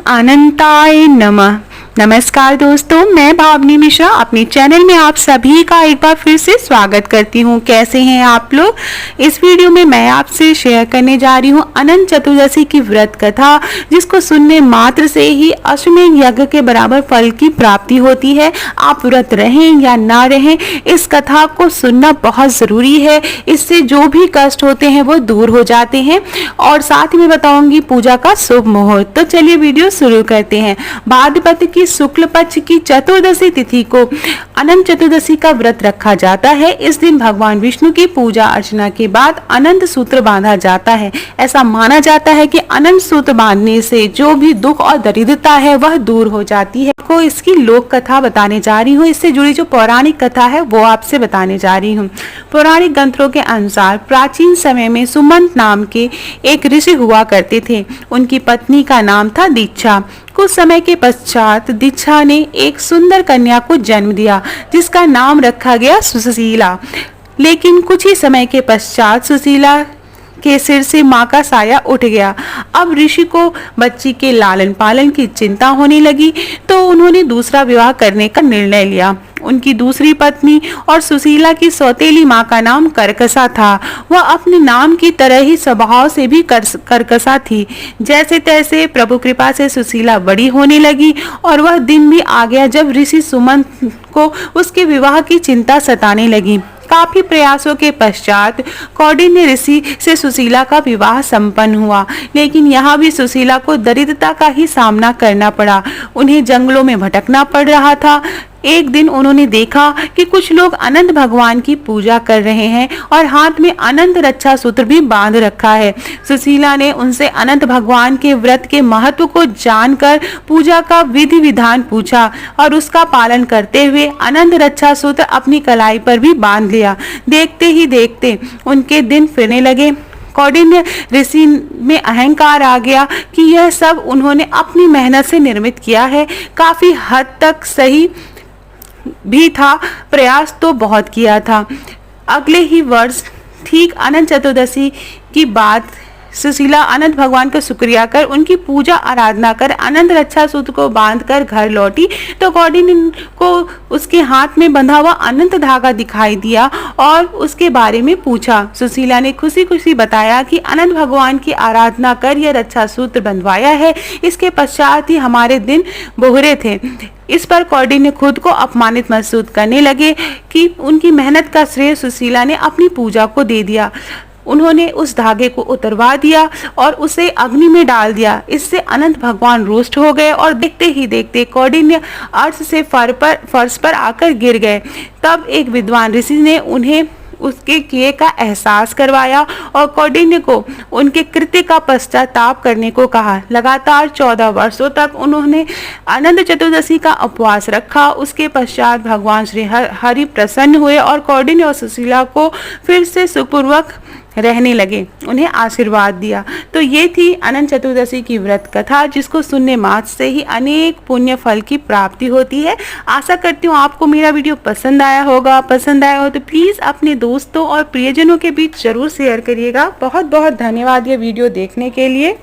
अनंताय नमः। नमस्कार दोस्तों, मैं भावनी मिश्रा अपने चैनल में आप सभी का एक बार फिर से स्वागत करती हूँ। कैसे हैं आप लोग? इस वीडियो में मैं आपसे शेयर करने जा रही हूँ अनंत चतुर्दशी की व्रत कथा, जिसको सुनने मात्र से ही अश्वमेध यज्ञ के बराबर फल की प्राप्ति होती है। आप व्रत रहें या ना रहें, इस कथा को सुनना बहुत जरूरी है। इससे जो भी कष्ट होते हैं वो दूर हो जाते हैं। और साथ ही मैं बताऊंगी पूजा का शुभ मुहूर्त। तो चलिए वीडियो शुरू करते हैं। भाद्रपद की शुक्ल पक्ष की चतुर्दशी तिथि को अनंत चतुर्दशी का व्रत रखा जाता है। इस दिन भगवान विष्णु की पूजा अर्चना के बाद अनंत सूत्र बांधा जाता है। ऐसा माना जाता है कि अनंत सूत्र बांधने से जो भी दुख और दरिद्रता है वह दूर हो जाती है। को इसकी लोक कथा बताने जा रही हूँ। इससे जुड़ी जो पौराणिक कथा है वो आपसे बताने जा रही हूँ। पौराणिक ग्रंथों के अनुसार प्राचीन समय में सुमंत नाम के एक ऋषि हुआ करते थे। उनकी पत्नी का नाम था दीक्षा। कुछ समय के पश्चात दीक्षा ने एक सुंदर कन्या को जन्म दिया, जिसका नाम रखा गया सुशीला। लेकिन कुछ ही समय के पश्चात सुशीला के सिर से माँ का साया उठ गया। अब ऋषि को बच्ची के लालन पालन की चिंता होने लगी, तो उन्होंने दूसरा विवाह करने का निर्णय लिया। उनकी दूसरी पत्नी और सुशीला की सौतेली माँ का नाम कर्कशा था। वह अपने नाम की तरह ही स्वभाव से भी कर्कशा थी। जैसे तैसे प्रभु कृपा से सुशीला बड़ी होने लगी और वह दिन भी आ गया जब ऋषि सुमंत को उसके विवाह की चिंता सताने लगी। काफी प्रयासों के पश्चात कौंडिन्य ऋषि से सुशीला का विवाह संपन्न हुआ, लेकिन यहाँ भी सुशीला को दरिद्रता का ही सामना करना पड़ा। उन्हें जंगलों में भटकना पड़ रहा था। एक दिन उन्होंने देखा कि कुछ लोग अनंत भगवान की पूजा कर रहे हैं और हाथ में अनंत रक्षा सूत्र भी बांध रखा है। सुशीला ने उनसे अनंत भगवान के व्रत के महत्व को जानकर पूजा का विधि विधान पूछा और उसका पालन करते हुए अनंत रक्षा सूत्र अपनी कलाई पर भी बांध लिया। देखते ही देखते उनके दिन फिरने लगे। कौंडिन्य ऋषि में अहंकार आ गया कि यह सब उन्होंने अपनी मेहनत से निर्मित किया है। काफी हद तक सही भी था, प्रयास तो बहुत किया था। अगले ही वर्ष ठीक अनंत चतुर्दशी की बात, सुशीला अनंत भगवान का शुक्रिया कर उनकी पूजा आराधना कर अनंत रक्षा सूत्र को बांधकर घर लौटी तो कौंडिन्य को उसके हाथ में बंधा हुआ अनंत धागा दिखाई दिया और उसके बारे में पूछा। सुशीला ने खुशी खुशी बताया कि अनंत भगवान की आराधना कर यह रक्षा सूत्र बंधवाया है। इसके पश्चात ही हमारे दिन बोहरे थे। इस पर कौंडिन्य खुद को अपमानित महसूस करने लगे कि उनकी मेहनत का श्रेय सुशीला ने अपनी पूजा को दे दिया। उन्होंने उस धागे को उतरवा दिया और उसे अग्नि में डाल दिया। इससे अनंत भगवान रुष्ट हो गए और देखते ही देखते कौंडिन्य अर्श से फर्श पर आकर गिर गए। तब एक विद्वान ऋषि ने उन्हें उसके किए का एहसास करवाया और कौंडिन्य को उनके कृत्य का पश्चाताप करने को कहा। लगातार 14 वर्षों तक उन्होंने अनंत चतुर्दशी का उपवास रखा। उसके पश्चात भगवान श्री हरि प्रसन्न हुए और कौंडिन्य और सुशीला को फिर से सुखपूर्वक रहने लगे, उन्हें आशीर्वाद दिया। तो ये थी अनंत चतुर्दशी की व्रत कथा, जिसको सुनने मात्र से ही अनेक पुण्य फल की प्राप्ति होती है। आशा करती हूँ आपको मेरा वीडियो पसंद आया होगा। पसंद आया हो तो प्लीज़ अपने दोस्तों और प्रियजनों के बीच जरूर शेयर करिएगा। बहुत बहुत धन्यवाद ये वीडियो देखने के लिए।